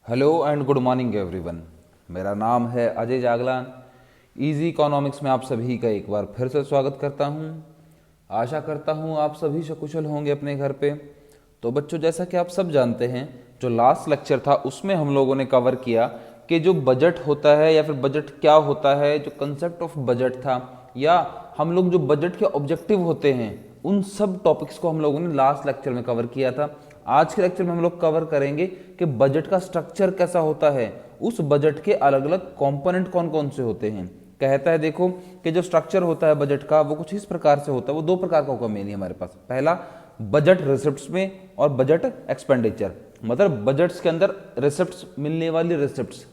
Hello and good morning everyone. मेरा नाम है अजय जागलान। इजी इकोनॉमिक्स में आप सभी का एक बार फिर से स्वागत करता हूं। आशा करता हूं आप सभी सकुशल होंगे अपने घर पे। तो बच्चों, जैसा कि आप सब जानते हैं, जो लास्ट लेक्चर था उसमें हम लोगों ने कवर किया कि जो बजट होता है या फिर बजट क्या होता है, जो कंसेप्ट ऑफ बजट था या हम लोग जो बजट के ऑब्जेक्टिव होते हैं, उन सब टॉपिक्स को हम लोगों ने लास्ट लेक्चर में कवर किया था। आज के लेक्चर में हम लोग कवर करेंगे कि बजट का स्ट्रक्चर कैसा होता है, उस बजट के अलग अलग कंपोनेंट कौन कौन से होते हैं। कहता है देखो कि जो स्ट्रक्चर होता है बजट का वो कुछ इस प्रकार से होता है। वो दो प्रकार का होगा मेनली हमारे पास। पहला बजट रिसिप्ट्स में और बजट एक्सपेंडिचर, मतलब बजट्स के अंदर रिसिप्ट्स मिलने वाली receipts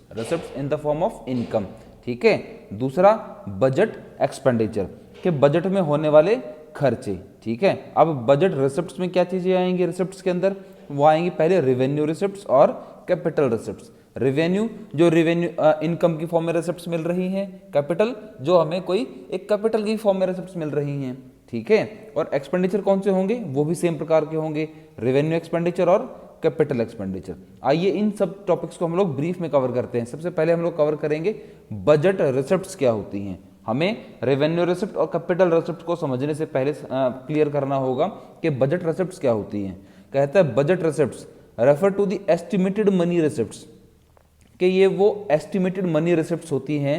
in the form of income. ठीक है। दूसरा बजट एक्सपेंडिचर के बजट में होने वाले खर्चे। ठीक है। अब बजट रिसिप्ट्स में क्या चीजें आएंगी रिसिप्ट्स के अंदर? वो आएंगी पहले रेवेन्यू रिसिप्ट्स और कैपिटल रिसिप्ट्स। रेवेन्यू जो रेवेन्यू इनकम की फॉर्म में रिसिप्ट्स मिल रही हैं, कैपिटल जो हमें कोई एक कैपिटल की फॉर्म में रिसिप्ट्स मिल रही हैं। ठीक है। और एक्सपेंडिचर कौन से होंगे? वो भी सेम प्रकार के होंगे, रेवेन्यू एक्सपेंडिचर और कैपिटल एक्सपेंडिचर। आइए इन सब टॉपिक्स को हम लोग ब्रीफ में कवर करते हैं। सबसे पहले हम लोग कवर करेंगे बजट रिसिप्ट्स क्या होती हैं। हमें रेवेन्यू रिसिप्ट और कैपिटल रिसिप्ट को समझने से पहले क्लियर करना होगा कि बजट रिसिप्ट्स क्या होती हैं। कहता है budget receipts refer to the estimated money receipts, कि ये वो एस्टिमेटेड मनी रिसिप्ट्स होती हैं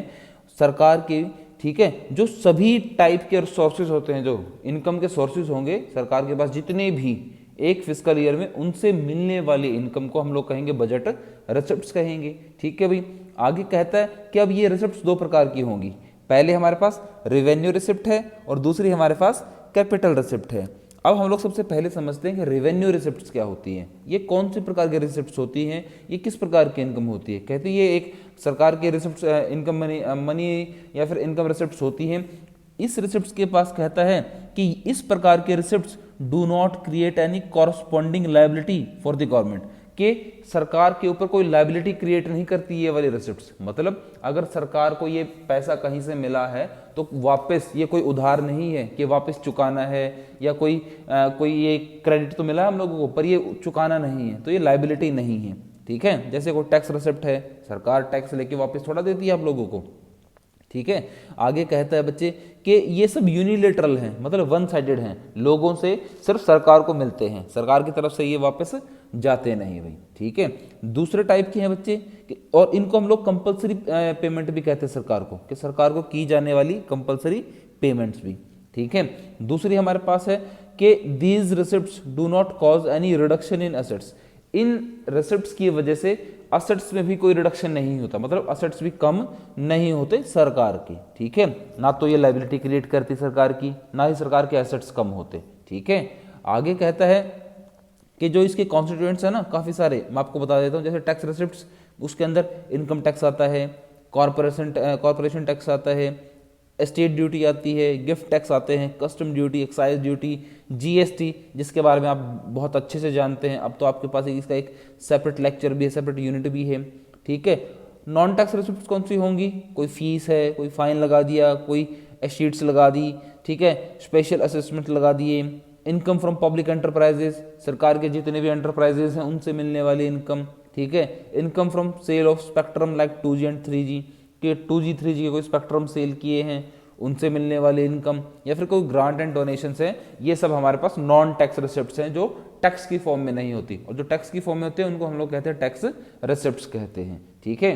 सरकार की। ठीक है। जो सभी टाइप के सोर्सेज होते हैं, जो इनकम के सोर्सेज होंगे सरकार के पास जितने भी एक फिस्कल ईयर में, उनसे मिलने वाली इनकम को हम लोग कहेंगे बजट रिसिप्ट्स कहेंगे। ठीक है भाई। आगे कहता है कि अब ये रिसिप्ट्स दो प्रकार की होंगी। पहले हमारे पास रेवेन्यू रिसिप्ट है और दूसरी हमारे पास कैपिटल रिसिप्ट है। अब हम लोग सबसे पहले समझते हैं कि रेवेन्यू रिसिप्ट्स क्या होती हैं, ये कौन से प्रकार की रिसिप्ट्स होती हैं, ये किस प्रकार की इनकम होती है। कहते हैं ये एक सरकार के रिसिप्ट्स इनकम मनी या फिर इनकम रिसिप्ट्स होती हैं। इस रिसिप्ट्स के पास कहता है कि इस प्रकार के receipts do not create any corresponding liability for the government, कि सरकार के ऊपर कोई लायबिलिटी क्रिएट नहीं करती ये वाली रिसिप्ट्स। मतलब अगर सरकार को ये पैसा कहीं से मिला है तो वापस ये कोई उधार नहीं है कि वापस चुकाना है, या कोई ये क्रेडिट तो मिला है हम लोगों को पर ये चुकाना नहीं है, तो ये लायबिलिटी नहीं है। ठीक है। जैसे कोई टैक्स रिसिप्ट है, सरकार टैक्स लेके वापस थोड़ा देती है आप लोगों को। ठीक है। आगे कहता है बच्चे कि ये सब यूनिलेटरल हैं, मतलब वन साइडेड हैं, लोगों से सिर्फ सरकार को मिलते हैं, सरकार की तरफ से ये वापस जाते नहीं भाई। ठीक है। दूसरे टाइप के हैं बच्चे और इनको हम लोग कंपलसरी पेमेंट भी कहते हैं सरकार को, कि सरकार को की जाने वाली कंपलसरी पेमेंट्स भी। ठीक है। दूसरी हमारे पास है कि these receipts do not cause any reduction in assets. In receipts की वजह से असेट्स में भी कोई रिडक्शन नहीं होता, मतलब असेट्स भी कम नहीं होते सरकार के। ठीक है। ना तो ये लायबिलिटी क्रिएट करती सरकार की, ना ही सरकार के एसेट्स कम होते। ठीक है। आगे कहता है कि जो इसके कॉन्स्टिट्यूएंट्स है ना काफ़ी सारे, मैं आपको बता देता हूँ। जैसे टैक्स रिसिप्ट्स, उसके अंदर इनकम टैक्स आता है, कॉरपोरेशन टैक्स आता है, एस्टेट ड्यूटी आती है, गिफ्ट टैक्स आते हैं, custom duty, excise duty, GST, जिसके बारे में आप बहुत अच्छे से जानते हैं। अब तो आपके पास इसका एक सेपरेट लेक्चर भी है, सेपरेट यूनिट भी है। ठीक है। नॉन टैक्स रिसिप्ट्स कौन सी होंगी? कोई फीस है, कोई फाइन लगा दिया, कोई एशीट्स लगा दी। ठीक है। स्पेशल असेसमेंट लगा दिए। इनकम फ्रॉम पब्लिक एंटरप्राइजेस, सरकार के जितने भी एंटरप्राइजेस हैं उनसे मिलने वाली इनकम। ठीक है। Income from sale of spectrum like 2G and 3G, के 2G 3G के कोई स्पेक्ट्रम सेल किए हैं उनसे मिलने वाली इनकम, या फिर कोई ग्रांट एंड डोनेशंस है। ये सब हमारे पास नॉन टैक्स रिसिप्ट्स हैं जो टैक्स की फॉर्म में नहीं होती, और जो टैक्स की फॉर्म में होते हैं उनको हम लोग कहते हैं टैक्स रिसिप्ट्स कहते हैं। ठीक है।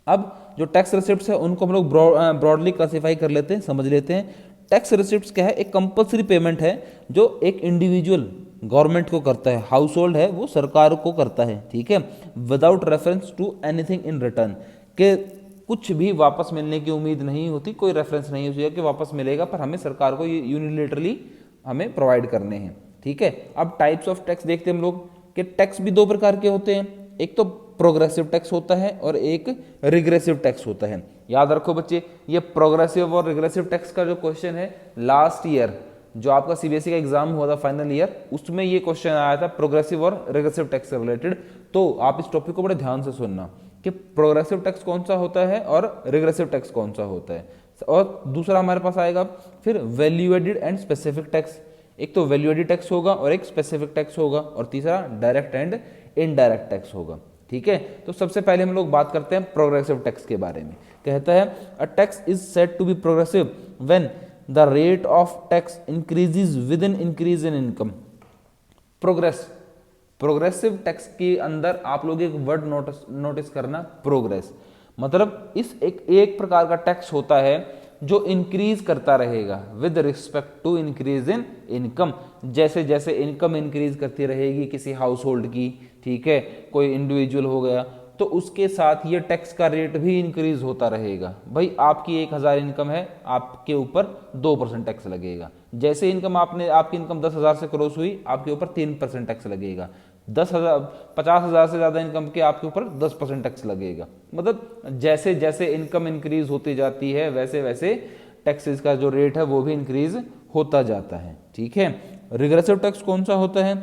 अब जो टैक्स रिसिप्ट्स है उनको हम लोग ब्रॉडली क्लासीफाई कर लेते हैं, समझ लेते हैं। टैक्स रिसिप्ट्स क्या है? एक कंपलसरी पेमेंट है जो एक इंडिविजुअल गवर्नमेंट को करता है, हाउस होल्ड है वो सरकार को करता है। ठीक है। Without reference to anything in return, के कुछ भी वापस मिलने की उम्मीद नहीं होती, कोई रेफरेंस नहीं होती कि वापस मिलेगा, पर हमें सरकार को ये यूनिलेटरली हमें प्रोवाइड करने हैं। ठीक है। अब टाइप्स ऑफ टैक्स देखते हैं हम लोग कि टैक्स भी दो प्रकार के होते हैं। एक तो प्रोग्रेसिव टैक्स होता है और एक रिग्रेसिव टैक्स होता है। याद रखो बच्चे, ये प्रोग्रेसिव और रिग्रेसिव टैक्स का जो क्वेश्चन है लास्ट ईयर जो आपका सीबीएसई का एग्जाम हुआ था फाइनल ईयर, उसमें ये क्वेश्चन आया था प्रोग्रेसिव और रिग्रेसिव टैक्स से रिलेटेड। तो आप इस टॉपिक को बड़े ध्यान से सुनना कि प्रोग्रेसिव टैक्स कौन सा होता है और रिग्रेसिव टैक्स कौन सा होता है। और दूसरा हमारे पास आएगा फिर value added and specific tax. एक तो वैल्यू एडेड टैक्स होगा और एक स्पेसिफिक टैक्स होगा, और तीसरा डायरेक्ट एंड इनडायरेक्ट टैक्स होगा। ठीक है। तो सबसे पहले हम लोग बात करते हैं प्रोग्रेसिव टैक्स के बारे में। कहता है a tax is said to be progressive when the rate of tax increases with in increase in income. Progressive tax के अंदर आप लोग एक वर्ड नोटिस करना, प्रोग्रेस, मतलब इस एक प्रकार का टैक्स होता है जो इंक्रीज करता रहेगा with respect to increase in income. जैसे जैसे इनकम इंक्रीज करती रहेगी किसी हाउस होल्ड की, ठीक है, कोई इंडिविजुअल हो गया, तो उसके साथ ये टैक्स का रेट भी इंक्रीज होता रहेगा। भाई आपकी 1000 इनकम है, आपके ऊपर 2% टैक्स लगेगा। जैसे इनकम आपकी इनकम 10,000 से क्रॉस हुई, आपके ऊपर 3% टैक्स लगेगा। 50,000 से ज्यादा इनकम के आपके ऊपर 10% टैक्स लगेगा। मतलब जैसे जैसे इनकम इंक्रीज होती जाती है वैसे वैसे टैक्सेस का जो रेट है वो भी इंक्रीज होता जाता है, ठीक है। रिग्रेसिव टैक्स कौन सा होता है?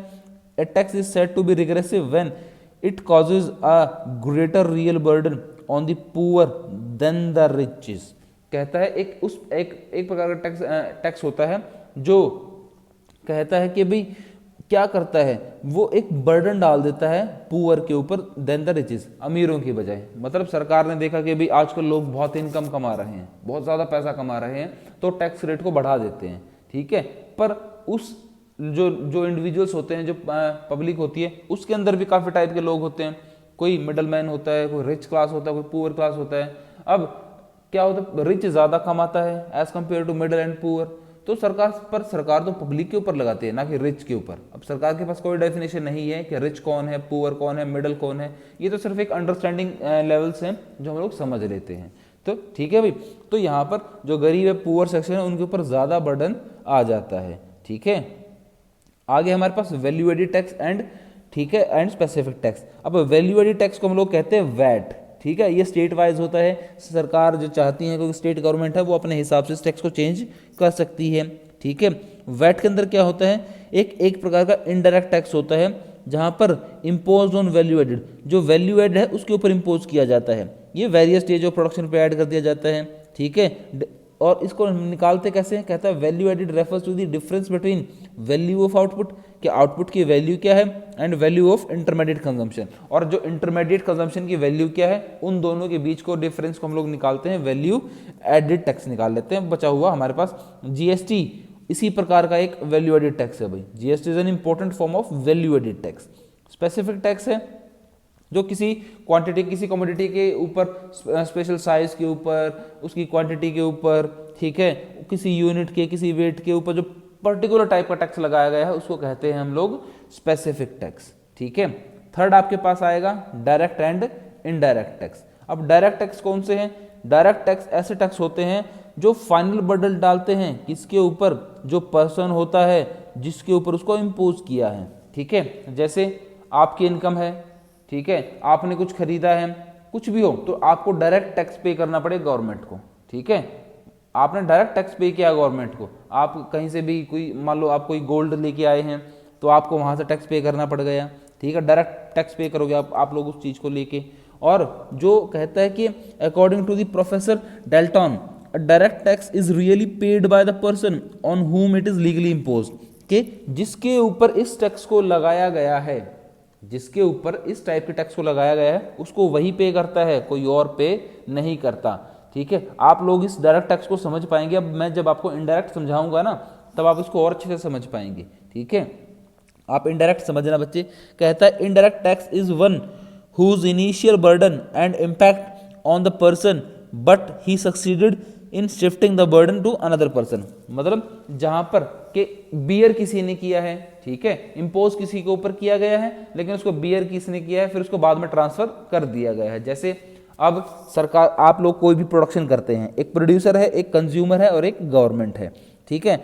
A tax is said to be regressive when it causes a greater real burden on the poor than the riches. कहता है एक प्रकार का टैक्स होता है जो कहता है कि भाई क्या करता है, वो एक बर्डन डाल देता है पुअर के ऊपर देन द रिचेस, अमीरों की बजाय। मतलब सरकार ने देखा कि भाई आजकल लोग बहुत इनकम कमा रहे हैं, बहुत ज़्यादा पैसा कमा रहे हैं, तो टैक्स रेट को बढ़ा देते हैं, ठीक है। पर उस जो इंडिविजुअल्स होते हैं, जो पब्लिक होती है, उसके अंदर भी काफ़ी टाइप के लोग होते हैं। कोई मिडल मैन होता है, कोई रिच क्लास होता है, कोई पुअर क्लास होता है। अब क्या होता है, रिच ज़्यादा कमाता है as compare to middle and poor, तो सरकार तो पब्लिक के ऊपर लगाती है ना कि रिच के ऊपर। अब सरकार के पास कोई डेफिनेशन नहीं है कि रिच कौन है, पुअर कौन है, मिडल कौन है। ये तो सिर्फ एक अंडरस्टैंडिंग लेवल्स हैं जो हम लोग समझ लेते हैं। तो ठीक है भाई, तो यहाँ पर जो गरीब है, पुअर सेक्शन है, उनके ऊपर ज़्यादा बर्डन आ जाता है, ठीक है। आगे हमारे पास वैल्यू एडिड टैक्स एंड, ठीक है, एंड स्पेसिफिक टैक्स। अब वैल्यू एडिड टैक्स को हम लोग कहते हैं वैट, ठीक है। ये स्टेट वाइज होता है, सरकार जो चाहती है, क्योंकि स्टेट गवर्नमेंट है, वो अपने हिसाब से इस टैक्स को चेंज कर सकती है, ठीक है। वैट के अंदर क्या होता है, एक प्रकार का इनडायरेक्ट टैक्स होता है जहां पर इम्पोज ऑन वैल्यू एडेड, जो वैल्यू एड है उसके ऊपर इम्पोज किया जाता है। ये वेरियस स्टेज ऑफ प्रोडक्शन पे ऐड कर दिया जाता है, ठीक है। और इसको निकालते कैसे हैं, कहता है value added refers to the difference between value of output, कि आउटपुट की वैल्यू क्या है, and value of intermediate consumption, और जो इंटरमीडिएट कंजम्पशन की वैल्यू क्या है, उन दोनों के बीच को डिफरेंस को हम लोग निकालते हैं, वैल्यू एडिड टैक्स निकाल लेते हैं। बचा हुआ हमारे पास जीएसटी इसी प्रकार का एक वैल्यू एडिड टैक्स है भाई। GST is an important form of value added tax. Specific tax है जो किसी क्वांटिटी, किसी कमोडिटी के ऊपर, स्पेशल साइज के ऊपर, उसकी क्वांटिटी के ऊपर, ठीक है, किसी यूनिट के, किसी वेट के ऊपर जो पर्टिकुलर टाइप का टैक्स लगाया गया है, उसको कहते हैं हम लोग स्पेसिफिक टैक्स, ठीक है। थर्ड आपके पास आएगा डायरेक्ट एंड इनडायरेक्ट टैक्स। अब डायरेक्ट टैक्स कौन से हैं? डायरेक्ट टैक्स ऐसे टैक्स होते हैं जो फाइनल बर्डन डालते हैं किसके ऊपर, जो पर्सन होता है जिसके ऊपर उसको इम्पोज किया है, ठीक है। जैसे आपकी इनकम है, ठीक है, आपने कुछ खरीदा है, कुछ भी हो, तो आपको डायरेक्ट टैक्स पे करना पड़ेगा गवर्नमेंट को, ठीक है। आपने डायरेक्ट टैक्स पे किया गवर्नमेंट को। आप कहीं से भी कोई, मान लो आप कोई गोल्ड लेके आए हैं, तो आपको वहां से टैक्स पे करना पड़ गया, ठीक है, डायरेक्ट टैक्स पे करोगे आप लोग उस चीज को लेके। और जो कहता है कि according to the professor Dalton, direct tax is really paid by the person on whom it is legally imposed, कि जिसके ऊपर इस टैक्स को लगाया गया है, जिसके ऊपर इस टाइप के टैक्स को लगाया गया है, उसको वही पे करता है, कोई और पे नहीं करता, ठीक है। आप लोग इस डायरेक्ट टैक्स को समझ पाएंगे। अब मैं जब आपको इनडायरेक्ट समझाऊंगा ना, तब आप इसको और अच्छे से समझ पाएंगे, ठीक है। आप इनडायरेक्ट समझना बच्चे। कहता है indirect tax is one whose initial burden and impact on the person but he succeeded in shifting the burden to another person. मतलब जहां पर के बियर किसी ने किया है, ठीक है, इंपोज किसी के ऊपर किया गया है, लेकिन उसको बियर किसने किया है, फिर उसको बाद में ट्रांसफर कर दिया गया है। जैसे अब सरकार, आप लोग कोई भी प्रोडक्शन करते हैं, एक प्रोड्यूसर है, एक कंज्यूमर है और एक गवर्नमेंट है, ठीक है।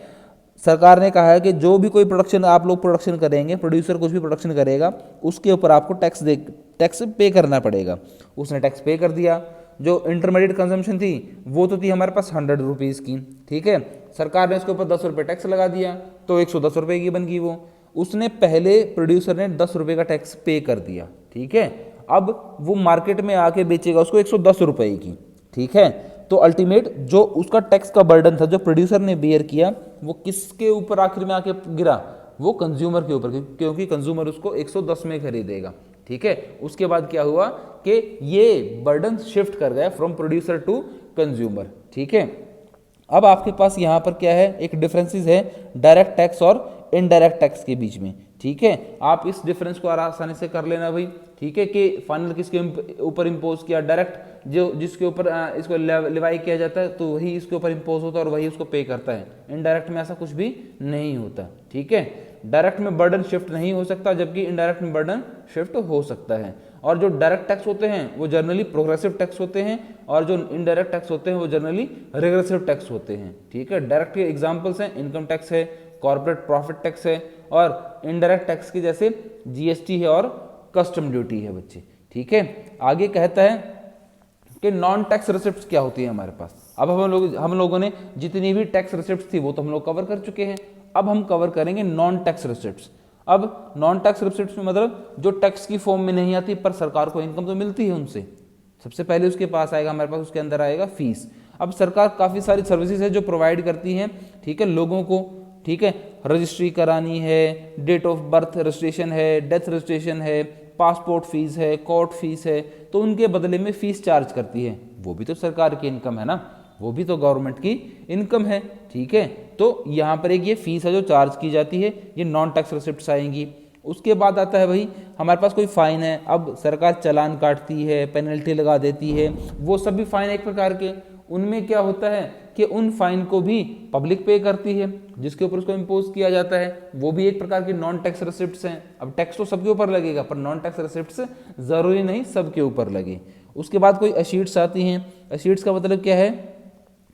सरकार ने कहा है कि जो भी कोई प्रोडक्शन आप लोग प्रोडक्शन करेंगे, प्रोड्यूसर कुछ भी प्रोडक्शन करेगा, उसके ऊपर आपको टैक्स पे करना पड़ेगा। उसने टैक्स पे कर दिया। जो इंटरमीडिएट कंजम्पशन थी वो तो थी हमारे पास 100 रुपीज़ की, ठीक है। सरकार ने उसके ऊपर 10 रुपये टैक्स लगा दिया, तो 110 रुपये की बन गई वो। उसने पहले प्रोड्यूसर ने 10 रुपये का टैक्स पे कर दिया, ठीक है। अब वो मार्केट में आके बेचेगा उसको 110 रुपये की, ठीक है। तो अल्टीमेट जो उसका टैक्स का बर्डन था, जो प्रोड्यूसर ने बेयर किया, वो किसके ऊपर आखिर में आके गिरा? वो कंज्यूमर के ऊपर, क्योंकि कंज्यूमर उसको 110 में खरीदेगा। ठीक है। उसके बाद क्या हुआ कि ये बर्डन शिफ्ट कर गया फ्रॉम प्रोड्यूसर टू कंज्यूमर, ठीक है। अब आपके पास यहाँ पर क्या है, एक डिफरेंसेस है डायरेक्ट टैक्स और इनडायरेक्ट टैक्स के बीच में, ठीक है। आप इस डिफरेंस को आसानी से कर लेना भाई, ठीक है, कि फाइनल किसके ऊपर इम्पोज किया, डायरेक्ट जो जिसके ऊपर इसको लिवाई किया जाता है तो वही इसके ऊपर इम्पोज होता है और वही उसको पे करता है। इनडायरेक्ट में ऐसा कुछ भी नहीं होता, ठीक है। डायरेक्ट में बर्डन शिफ्ट नहीं हो सकता, जबकि इनडायरेक्ट में बर्डन शिफ्ट हो सकता है। और जो डायरेक्ट टैक्स होते हैं वो जनरली प्रोग्रेसिव टैक्स होते हैं और जो इनडायरेक्ट टैक्स होते हैं वो जनरली रिग्रेसिव टैक्स होते हैं, ठीक है। डायरेक्ट के एग्जांपल्स हैं इनकम टैक्स है, कॉर्पोरेट प्रॉफिट टैक्स है, और इनडायरेक्ट टैक्स की जैसे जीएसटी है और कस्टम ड्यूटी है बच्चे, ठीक है। आगे कहता है कि नॉन टैक्स रिसिप्ट्स क्या होती है हमारे पास। अब हम लोगों ने जितनी भी टैक्स रिसिप्ट्स थी वो तो हम लोग कवर कर चुके हैं। अब हम कवर करेंगे नॉन टैक्स रिसिप्ट्स। अब नॉन टैक्स रिसिप्ट्स में मतलब जो टैक्स की फॉर्म में नहीं आती पर सरकार को इनकम तो मिलती है उनसे। सबसे पहले उसके पास आएगा हमारे पास, उसके अंदर आएगा फीस। अब सरकार काफ़ी सारी सर्विसेज है जो प्रोवाइड करती हैं, ठीक है, लोगों को, ठीक है। रजिस्ट्री करानी है, डेट ऑफ बर्थ रजिस्ट्रेशन है, डेथ रजिस्ट्रेशन है, पासपोर्ट फीस है, कोर्ट फीस है, तो उनके बदले में फीस चार्ज करती है। वो भी तो सरकार की इनकम है ना, वो भी तो गवर्नमेंट की इनकम है, ठीक है। तो यहाँ पर एक ये फीस है जो चार्ज की जाती है, ये नॉन टैक्स रिसिप्ट्स आएंगी। उसके बाद आता है भाई हमारे पास कोई फाइन है, अब सरकार चालान काटती है, पेनल्टी लगा देती है, वो सब भी फाइन एक प्रकार के। उनमें क्या होता है कि उन फाइन को भी पब्लिक पे करती है जिसके ऊपर उसको इम्पोज किया जाता है, वो भी एक प्रकार की नॉन टैक्स रिसिप्ट्स हैं। अब टैक्स तो सबके ऊपर लगेगा पर नॉन टैक्स रिसिप्ट्स जरूरी नहीं सबके ऊपर लगे। उसके बाद कोई अशीट्स आती हैं। अशीट्स का मतलब क्या है,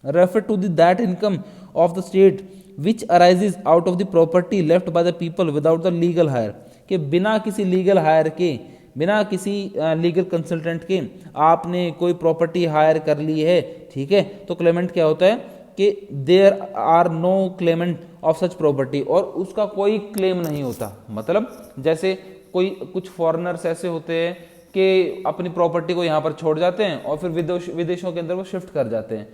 refer to that income of the state which arises out of the property left by the people without the legal heir, कि बिना किसी लीगल हायर के, बिना किसी लीगल कंसल्टेंट के आपने कोई प्रॉपर्टी हायर कर ली है, ठीक है, तो क्लेमेंट क्या होता है कि there are no claimant of such property, और उसका कोई क्लेम नहीं होता। मतलब जैसे कोई कुछ फॉरेनर्स ऐसे होते हैं कि अपनी प्रॉपर्टी को यहाँ पर छोड़ जाते हैं और फिर विदेशों के अंदर वो शिफ्ट कर जाते हैं,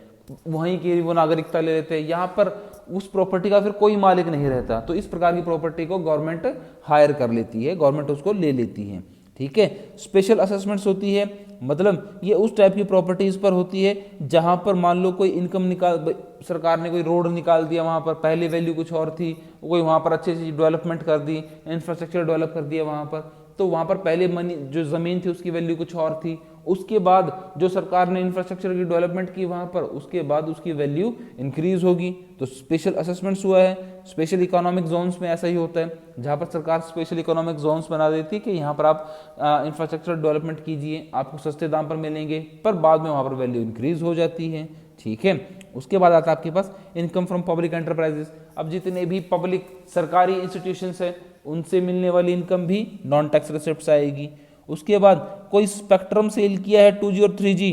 वहीं की वो नागरिकता ले लेते हैं, यहाँ पर उस प्रॉपर्टी का फिर कोई मालिक नहीं रहता। तो इस प्रकार की प्रॉपर्टी को गवर्नमेंट हायर कर लेती है, गवर्नमेंट उसको ले लेती है, ठीक है। स्पेशल असेसमेंट्स होती है, मतलब ये उस टाइप की प्रॉपर्टीज पर होती है जहां पर मान लो कोई इनकम निकाल, सरकार ने कोई रोड निकाल दिया, वहां पर पहले वैल्यू कुछ और थी, कोई वहां पर अच्छी अच्छी डेवलपमेंट कर दी, इंफ्रास्ट्रक्चर डेवलप कर दिया वहां पर, तो वहां पर पहले मनी जो जमीन थी उसकी वैल्यू कुछ और थी, उसके बाद जो सरकार ने इंफ्रास्ट्रक्चर की डेवलपमेंट की वहां पर, उसके बाद उसकी वैल्यू इंक्रीज होगी। तो स्पेशल असेसमेंट्स हुआ है। स्पेशल इकोनॉमिक जोन्स में ऐसा ही होता है, जहां पर सरकार स्पेशल इकोनॉमिक जोन्स बना देती है कि यहाँ पर आप इंफ्रास्ट्रक्चर डेवलपमेंट कीजिए, आपको सस्ते दाम पर मिलेंगे, पर बाद में वहां पर वैल्यू इंक्रीज हो जाती है, ठीक है। उसके बाद आता है आपके पास इनकम फ्रॉम पब्लिक एंटरप्राइजेस। अब जितने भी पब्लिक सरकारी इंस्टीट्यूशंस है उनसे मिलने वाली इनकम भी नॉन टैक्स रिसिप्ट्स आएगी। उसके बाद कोई स्पेक्ट्रम सेल किया है 2G और 3G,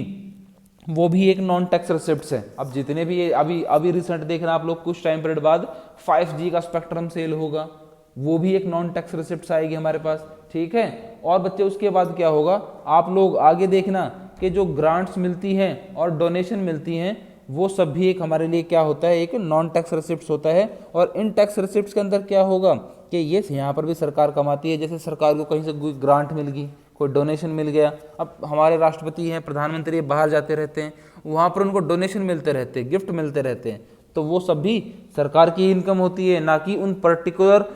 वो भी एक नॉन टैक्स रिसिप्ट्स है। अब जितने भी अभी रिसेंट देखना आप लोग, कुछ टाइम पीरियड बाद 5G का स्पेक्ट्रम सेल होगा, वो भी एक नॉन टैक्स रिसिप्ट्स आएगी हमारे पास, ठीक है। और बच्चे उसके बाद क्या होगा, आप लोग आगे देखना कि जो ग्रांट्स मिलती हैं और डोनेशन मिलती हैं वो सब भी एक हमारे लिए क्या होता है, एक नॉन टैक्स रिसिप्ट्स होता है। और इन टैक्स रिसिप्ट्स के अंदर क्या होगा कि ये यहाँ पर भी सरकार कमाती है। जैसे सरकार को कहीं से कोई ग्रांट मिल गई, कोई डोनेशन मिल गया, अब हमारे राष्ट्रपति हैं, प्रधानमंत्री बाहर जाते रहते हैं, वहाँ पर उनको डोनेशन मिलते रहते हैं, गिफ्ट मिलते रहते हैं, तो वो सब भी सरकार की इनकम होती है, ना कि उन पर्टिकुलर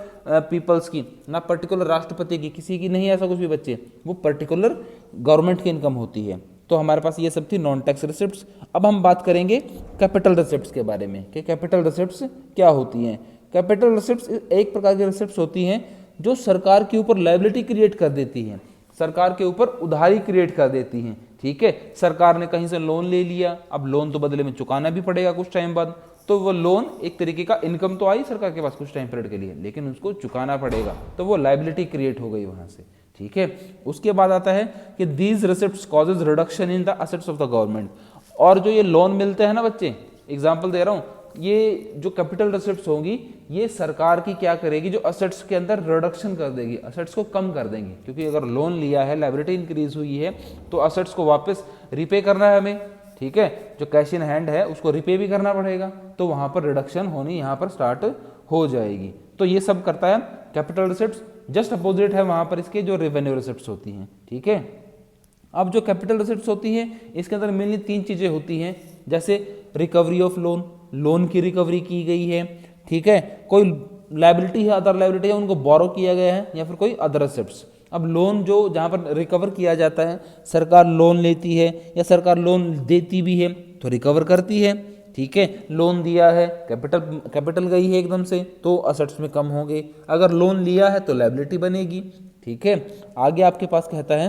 पीपल्स की, ना पर्टिकुलर राष्ट्रपति की, किसी की नहीं, ऐसा कुछ भी बच्चे, वो पर्टिकुलर गवर्नमेंट की इनकम होती है। तो हमारे पास ये सब थी नॉन टैक्स रिसिप्ट्स। अब हम बात करेंगे कैपिटल रिसिप्ट्स के बारे में कि कैपिटल रिसिप्ट्स क्या होती हैं। कैपिटल रिसिप्ट्स एक प्रकार की रिसिप्ट्स होती हैं जो सरकार के ऊपर लायबिलिटी क्रिएट कर देती हैं, सरकार के ऊपर उधारी क्रिएट कर देती हैं, ठीक है। सरकार ने कहीं से लोन ले लिया, अब लोन तो बदले में चुकाना भी पड़ेगा कुछ टाइम बाद, तो वो लोन एक तरीके का इनकम तो आई सरकार के पास कुछ टाइम पीरियड के लिए, लेकिन उसको चुकाना पड़ेगा, तो वो लायबिलिटी क्रिएट हो गई वहां से, ठीक है। उसके बाद आता है कि these receipts causes reduction in the assets of the government. और जो ये लोन मिलते हैं ना बच्चे, एग्जांपल दे रहा हूं, ये जो कैपिटल रिसिप्ट्स होंगी ये सरकार की क्या करेगी, जो असेट्स के अंदर रिडक्शन कर देगी, असेट्स को कम कर देंगे, क्योंकि अगर लोन लिया है, लायबिलिटी इंक्रीज हुई है, तो असेट्स को वापस रिपे करना है हमें, ठीक है। जो कैश इन हैंड है उसको रिपे भी करना पड़ेगा, तो वहां पर रिडक्शन होनी यहाँ पर स्टार्ट हो जाएगी। तो ये सब करता है कैपिटल रिसिप्ट्स। जस्ट अपोजिट है वहां पर इसके जो रेवेन्यू रिसिप्ट्स होती हैं, ठीक है। अब जो कैपिटल रिसिप्ट्स होती हैं इसके अंदर मेनली 3 चीजें होती हैं, जैसे रिकवरी ऑफ लोन, लोन की रिकवरी की गई है, ठीक है, कोई लायबिलिटी है, अदर लायबिलिटी है, उनको बोरो किया गया है, या फिर कोई अदर रिसिप्ट्स। अब लोन जो जहां पर रिकवर किया जाता है, सरकार लोन लेती है या सरकार लोन देती भी है तो रिकवर करती है, ठीक है। लोन दिया है, कैपिटल गई है एकदम से, तो असेट्स में कम होंगे। अगर लोन लिया है तो लायबिलिटी बनेगी, ठीक है। आगे आपके पास कहता है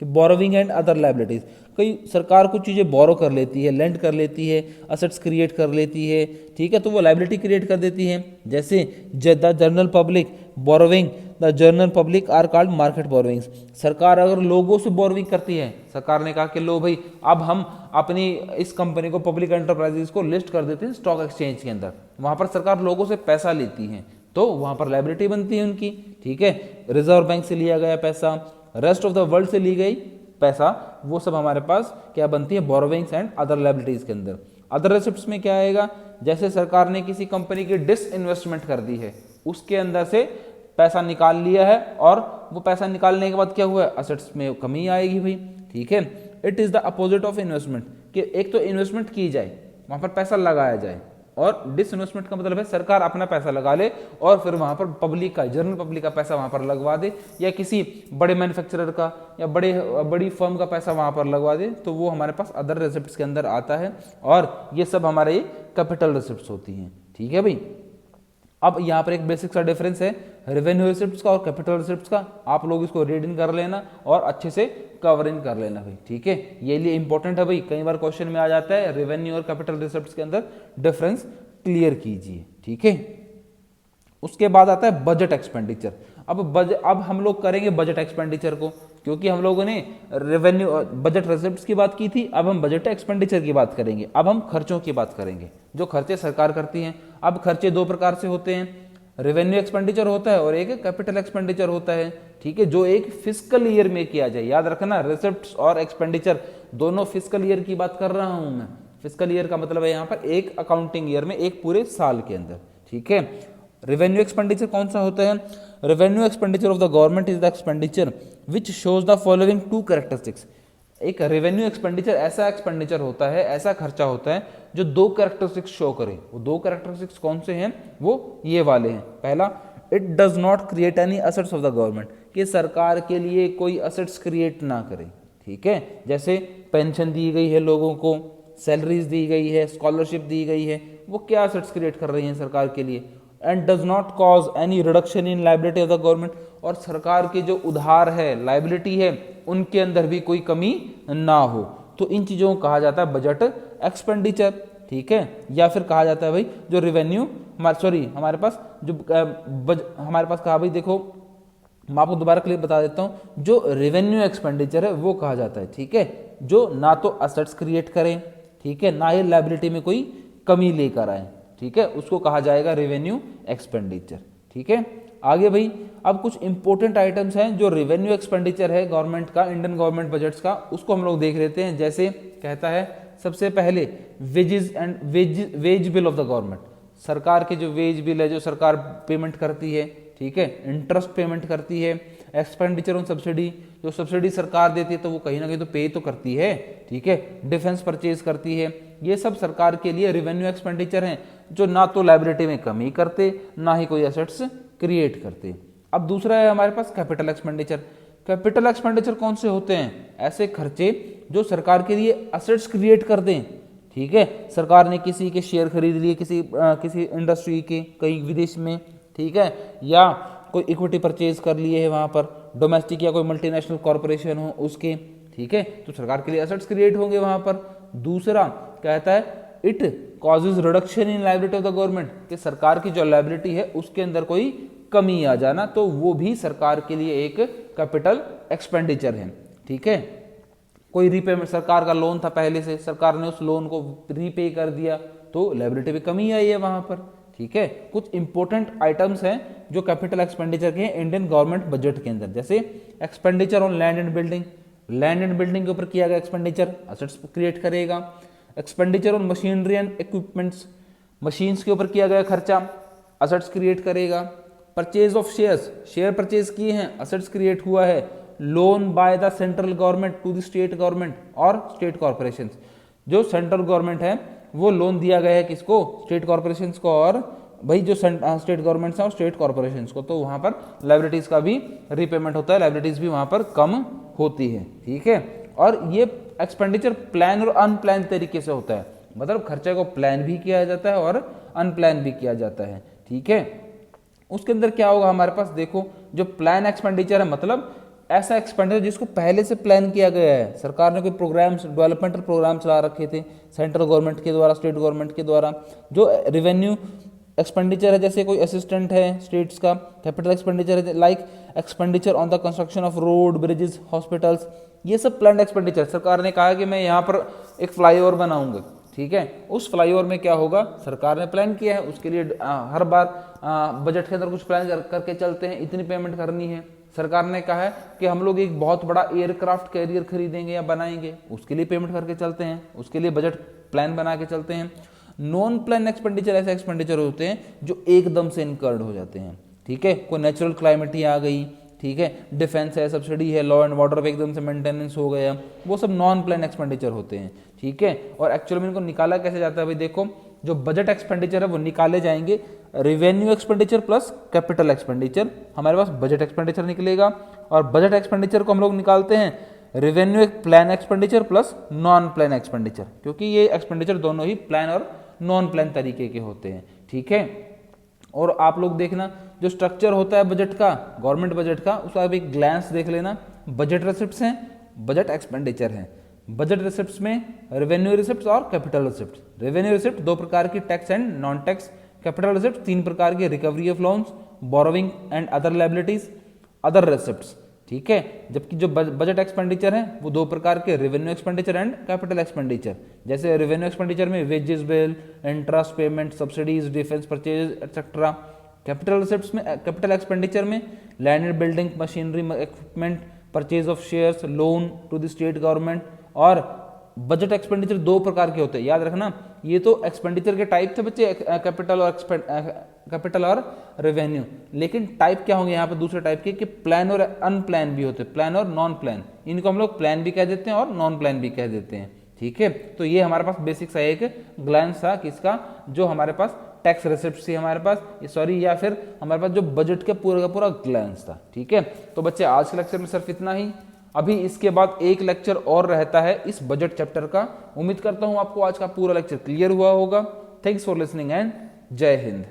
कि बोरोविंग एंड अदर लायबिलिटीज, कई सरकार कुछ चीज़ें बोरो कर लेती है, लेंड कर लेती है, असेट्स क्रिएट कर लेती है, ठीक है, तो वो लायबिलिटी क्रिएट कर देती है। जैसे the general public borrowing, the general public are called market borrowings. सरकार अगर लोगों से बोरोविंग करती है, सरकार ने कहा कि लो भाई अब हम अपनी इस कंपनी को, पब्लिक एंटरप्राइजेस को लिस्ट कर देते हैं स्टॉक एक्सचेंज के अंदर, वहां पर सरकार लोगों से पैसा लेती है, तो वहां पर लायबिलिटी बनती है उनकी, ठीक है। रिजर्व बैंक से लिया गया पैसा, रेस्ट ऑफ द वर्ल्ड से ली गई पैसा, वो सब हमारे पास क्या बनती है, बोरोविंग्स एंड अदर लायबिलिटीज के अंदर। अदर रिसिप्ट्स में क्या आएगा, जैसे सरकार ने किसी कंपनी की डिसइन्वेस्टमेंट कर दी है, उसके अंदर से पैसा निकाल लिया है, और वो पैसा निकालने के बाद क्या हुआ है, असेट्स में कमी आएगी भाई, ठीक है। It is the opposite of investment, कि एक तो इन्वेस्टमेंट की जाए, वहां पर पैसा लगाया जाए, और डिसइन्वेस्टमेंट का मतलब है सरकार अपना पैसा लगा ले और फिर वहां पर पब्लिक का, जनरल पब्लिक का पैसा वहां पर लगवा दे, या किसी बड़े मैन्युफैक्चरर का या बड़ी फर्म का पैसा वहां पर लगवा दे, तो वो हमारे पास अदर रिसिप्ट्स के अंदर आता है, और ये सब हमारे कैपिटल रिसिप्ट्स होती हैं, ठीक है भाई। अब यहाँ पर एक बेसिक सा डिफरेंस है रेवेन्यू रिसिप्ट्स का और कैपिटल रिसिप्ट्स का, आप लोग इसको रीड इन कर लेना और अच्छे से कवर इन कर लेना भाई, ठीक है। ये लिए इंपॉर्टेंट है भाई, कई बार क्वेश्चन में आ जाता है रेवेन्यू और कैपिटल रिसिप्ट्स के अंदर डिफरेंस क्लियर कीजिए, ठीक है। उसके बाद आता है बजट एक्सपेंडिचर। अब हम लोग करेंगे बजट एक्सपेंडिचर को, क्योंकि हम लोगों ने रेवेन्यू बजट रिसिप्ट्स की बात की थी, अब हम बजट एक्सपेंडिचर की बात करेंगे। अब हम खर्चों की बात करेंगे, जो खर्चे सरकार करती हैं। अब खर्चे 2 प्रकार से होते हैं, रेवेन्यू एक्सपेंडिचर होता है और एक कैपिटल एक्सपेंडिचर होता है, ठीक है, जो एक फिस्कल ईयर में किया जाए। याद रखना, रिसिप्ट्स और एक्सपेंडिचर दोनों फिस्कल ईयर की बात कर रहा हूं मैं। फिस्कल ईयर का मतलब है यहाँ पर एक अकाउंटिंग ईयर में, एक पूरे साल के अंदर, ठीक है। रेवेन्यू एक्सपेंडिचर कौन सा होता है, revenue expenditure of the government is the expenditure which shows the following 2 characteristics. एक रेवेन्यू एक्सपेंडिचर ऐसा एक्सपेंडिचर होता है, ऐसा खर्चा होता है जो 2 कैरेक्टरिस्टिक्स शो करे। वो 2 कैरेक्टरिस्टिक्स कौन से हैं, वो ये वाले हैं। पहला, it does not create any assets of the government, कि सरकार के लिए कोई असेट्स क्रिएट ना करे, ठीक है। जैसे पेंशन दी गई है लोगों को, सैलरीज दी गई है, स्कॉलरशिप दी गई है, वो क्या असेट्स क्रिएट कर रही हैं सरकार के लिए। And does not cause any reduction in liability of the government, और सरकार के जो उधार है, लायबिलिटी है, उनके अंदर भी कोई कमी ना हो। तो इन चीजों को कहा जाता है बजट एक्सपेंडिचर, ठीक है। या फिर कहा जाता है भाई जो रेवेन्यू हमारे पास जो हमारे पास कहा भाई, देखो मैं आपको दोबारा क्लियर बता देता हूं, जो रेवेन्यू एक्सपेंडिचर है वो कहा जाता है, ठीक है, जो ना तो असेट्स क्रिएट करें, ठीक है, ना ही लायबिलिटी में कोई कमी लेकर आए, ठीक है, उसको कहा जाएगा रेवेन्यू एक्सपेंडिचर, ठीक है। आगे भाई अब कुछ इंपॉर्टेंट आइटम्स हैं जो रेवेन्यू एक्सपेंडिचर है गवर्नमेंट का, इंडियन गवर्नमेंट बजट्स का, उसको हम लोग देख लेते हैं। जैसे कहता है सबसे पहले wages and wage bill of the government, सरकार के जो वेज बिल है, जो सरकार पेमेंट करती है, ठीक है, इंटरेस्ट पेमेंट करती है, एक्सपेंडिचर ऑन सब्सिडी, जो सब्सिडी सरकार देती है तो वो कहीं ना कहीं तो पे तो करती है, ठीक है, डिफेंस परचेज करती है, ये सब सरकार के लिए रेवेन्यू एक्सपेंडिचर हैं, जो ना तो लायबिलिटी में कमी करते, ना ही कोई एसेट्स क्रिएट करते। अब दूसरा है हमारे पास कैपिटल एक्सपेंडिचर। कैपिटल एक्सपेंडिचर कौन से होते हैं, ऐसे खर्चे जो सरकार के लिए एसेट्स क्रिएट कर दें, ठीक है, सरकार ने किसी के शेयर खरीद लिए, किसी इंडस्ट्री के कहीं विदेश में, ठीक है, या कोई इक्विटी परचेज कर लिए है वहां पर, डोमेस्टिक या कोई मल्टीनेशनल कॉर्पोरेशन हो उसके, ठीक है, तो सरकार के लिए एसेट्स क्रिएट होंगे वहां पर। दूसरा कहता है it causes reduction in liability of the government, कि सरकार की जो लायबिलिटी है उसके अंदर कोई कमी आ जाना, तो वो भी सरकार के लिए एक कैपिटल एक्सपेंडिचर है, ठीक है। कोई रीपेमेंट, सरकार का लोन था पहले से, सरकार ने उस लोन को रीपे कर दिया, तो लायबिलिटी में कमी आई है वहां पर, ठीक है। कुछ इंपॉर्टेंट आइटम्स हैं जो कैपिटल एक्सपेंडिचर के हैं इंडियन गवर्नमेंट बजट के अंदर, जैसे expenditure on land and building, land and building के ऊपर किया गया एक्सपेंडिचर असेट्स क्रिएट करेगा। Expenditure on machinery and equipments, machines के ऊपर किया गया खर्चा असेट्स क्रिएट करेगा। Purchase of shares, share purchase किए हैं, असेट्स क्रिएट हुआ है। Loan by the central government to the state government और स्टेट कॉर्पोरेशन, जो सेंट्रल गवर्नमेंट है वो लोन दिया गया है किसको, स्टेट कॉर्पोरेशन को, और भाई जो स्टेट गवर्नमेंट है और स्टेट कॉर्पोरेशन को, तो वहां पर लाइबिलिटीज का भी रीपेमेंट होता है, लाइबिलिटीज भी वहां पर कम होती है, ठीक है। और ये एक्सपेंडिचर प्लान और अनप्लान तरीके से होता है, मतलब खर्चे को प्लान भी किया जाता है और अनप्लान भी किया जाता है, ठीक है। उसके अंदर क्या होगा हमारे पास, देखो जो प्लान एक्सपेंडिचर है, मतलब ऐसा एक्सपेंडिचर जिसको पहले से प्लान किया गया है, सरकार ने कोई प्रोग्राम्स, डेवलपमेंटल प्रोग्राम चला रखे थे सेंट्रल गवर्नमेंट के द्वारा, स्टेट गवर्नमेंट के द्वारा। जो रेवेन्यू एक्सपेंडिचर है, जैसे कोई असिस्टेंट है स्टेट्स का, कैपिटल एक्सपेंडिचर है like expenditure on the construction of road, bridges, hospitals, ये सब प्लान एक्सपेंडिचर। सरकार ने कहा कि मैं यहाँ पर एक फ्लाईओवर बनाऊंगा, ठीक है, उस फ्लाईओवर में क्या होगा, सरकार ने प्लान किया है, उसके लिए हर बार बजट के अंदर कुछ प्लान करके चलते हैं, इतनी पेमेंट करनी है। सरकार ने कहा है कि हम लोग एक बहुत बड़ा एयरक्राफ्ट कैरियर खरीदेंगे या बनाएंगे, उसके लिए पेमेंट करके चलते हैं, उसके लिए बजट प्लान बना के चलते हैं। नॉन प्लान एक्सपेंडिचर ऐसे एक्सपेंडिचर होते हैं जो एकदम से इनकर्ड हो जाते हैं, ठीक है, कोई नेचुरल क्लाइमेटी आ गई, ठीक है, डिफेंस है, सब्सिडी है, लॉ एंड ऑर्डर पे एकदम से मेंटेनेंस हो गया, वो सब नॉन प्लान एक्सपेंडिचर होते हैं, ठीक है। और एक्चुअली में इनको निकाला कैसे जाता है भाई, देखो जो बजट एक्सपेंडिचर है वो निकाले जाएंगे revenue expenditure plus capital expenditure, हमारे पास बजट एक्सपेंडिचर निकलेगा, और बजट एक्सपेंडिचर को हम लोग निकालते हैं revenue plan expenditure plus non plan expenditure, क्योंकि ये एक्सपेंडिचर दोनों ही प्लान और नॉन प्लान तरीके के होते हैं, ठीक है। और आप लोग देखना जो स्ट्रक्चर होता है बजट का, गवर्नमेंट बजट का, उसका आप एक ग्लैंस देख लेना। बजट रिसिप्ट्स हैं, बजट एक्सपेंडिचर हैं। बजट रिसिप्ट्स में रेवेन्यू रिसिप्ट्स और कैपिटल रिसिप्ट्स। रेवेन्यू रिसिप्ट दो प्रकार की, tax and non tax. Capital receipt तीन प्रकार के, recovery of loans, borrowing and other liabilities, other receipts, ठीक है। जबकि जो बजट एक्सपेंडिचर है वो दो प्रकार के, revenue expenditure and capital expenditure. जैसे रेवेन्यू एक्सपेंडिचर में wages bill, interest payment, subsidies, defence purchase etcetera. Capital receipts में, कैपिटल एक्सपेंडिचर में land and building, machinery, equipment, purchase of shares, loan to the state government. और budget expenditure दो प्रकार के होते हैं, याद रखना। ये तो एक्सपेंडिचर के टाइप थे बच्चे, कैपिटल और रेवेन्यू, लेकिन टाइप क्या होंगे यहाँ पे दूसरे टाइप के, कि प्लान और अनप्लान भी होते हैं, प्लान और नॉन प्लान। इनको हम लोग प्लान भी कह देते हैं और नॉन प्लान भी कह देते हैं, ठीक है। तो ये हमारे पास बेसिक सा एक ग्लैंस था किसका, जो हमारे पास टैक्स रिसिप्ट थी हमारे पास, सॉरी, या फिर हमारे पास जो बजट का पूरा ग्लैंस था, ठीक है। तो बच्चे आज के लेक्चर में सिर्फ इतना ही। अभी इसके बाद एक लेक्चर और रहता है इस बजट चैप्टर का। उम्मीद करता हूं आपको आज का पूरा लेक्चर क्लियर हुआ होगा। थैंक्स फॉर लिसनिंग एंड जय हिंद।